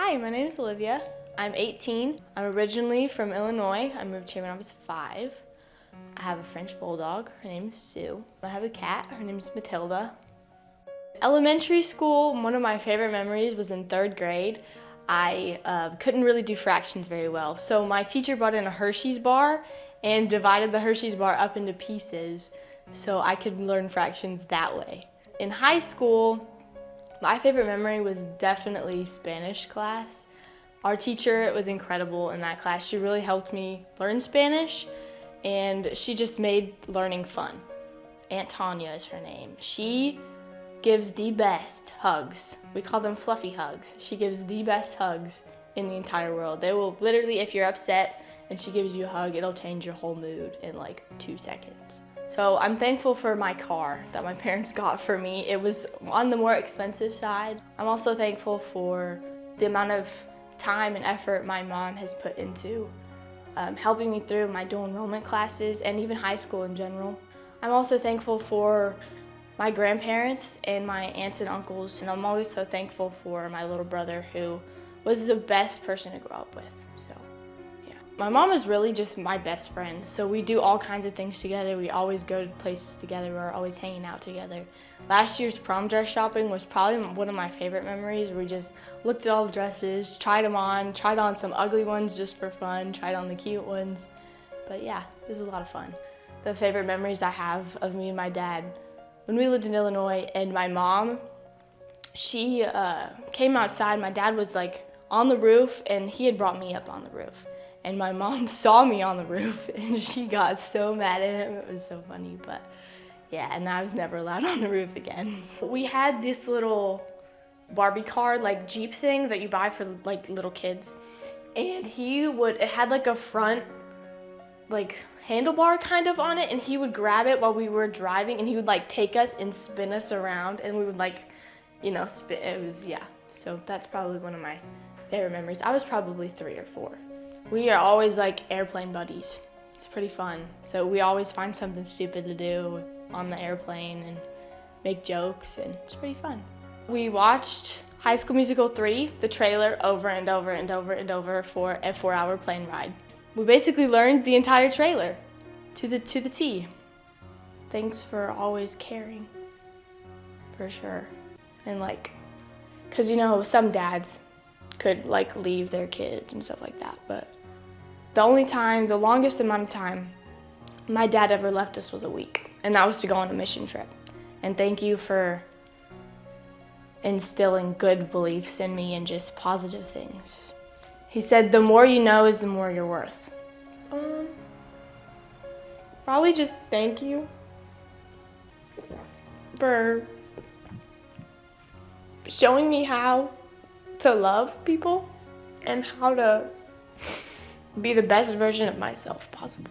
Hi, my name is Olivia. I'm 18. I'm originally from Illinois. I moved here when I was 5. I have a French bulldog. Her name is Sue. I have a cat. Her name is Matilda. Elementary school, one of my favorite memories was in 3rd grade. I couldn't really do fractions very well, so my teacher brought in a Hershey's bar and divided the Hershey's bar up into pieces so I could learn fractions that way. In high school, my favorite memory was definitely Spanish class. Our teacher was incredible in that class. She really helped me learn Spanish, and she just made learning fun. Aunt Tanya is her name. She gives the best hugs. We call them fluffy hugs. She gives the best hugs in the entire world. They will literally, if you're upset and she gives you a hug, it'll change your whole mood in like 2 seconds. So I'm thankful for my car that my parents got for me. It was on the more expensive side. I'm also thankful for the amount of time and effort my mom has put into helping me through my dual enrollment classes and even high school in general. I'm also thankful for my grandparents and my aunts and uncles, and I'm always so thankful for my little brother who was the best person to grow up with. So, yeah. My mom is really just my best friend, so we do all kinds of things together. We always go to places together. We're always hanging out together. Last year's prom dress shopping was probably one of my favorite memories. We just looked at all the dresses, tried them on, tried on some ugly ones just for fun, tried on the cute ones. But yeah, it was a lot of fun. The favorite memories I have of me and my dad, when we lived in Illinois, and my mom, she came outside. My dad was like on the roof, and he had brought me up on the roof. And my mom saw me on the roof, and she got so mad at him. It was so funny, but yeah, and I was never allowed on the roof again. We had this little Barbie car, like Jeep thing that you buy for like little kids. And it had like a front, like handlebar kind of on it, and he would grab it while we were driving, and he would like take us and spin us around, and we would like, spin. It was, yeah. So that's probably one of my favorite memories. I was probably 3 or 4. We are always like airplane buddies. It's pretty fun. So we always find something stupid to do on the airplane and make jokes, and it's pretty fun. We watched High School Musical 3, the trailer, over and over and over and over for a 4-hour plane ride. We basically learned the entire trailer to the T. Thanks for always caring, for sure. And like, cause some dads could like leave their kids and stuff like that, but the longest amount of time my dad ever left us was a week, and that was to go on a mission trip. And thank you for instilling good beliefs in me and just positive things. He said, the more you know is the more you're worth. Probably just thank you for showing me how to love people and how to be the best version of myself possible.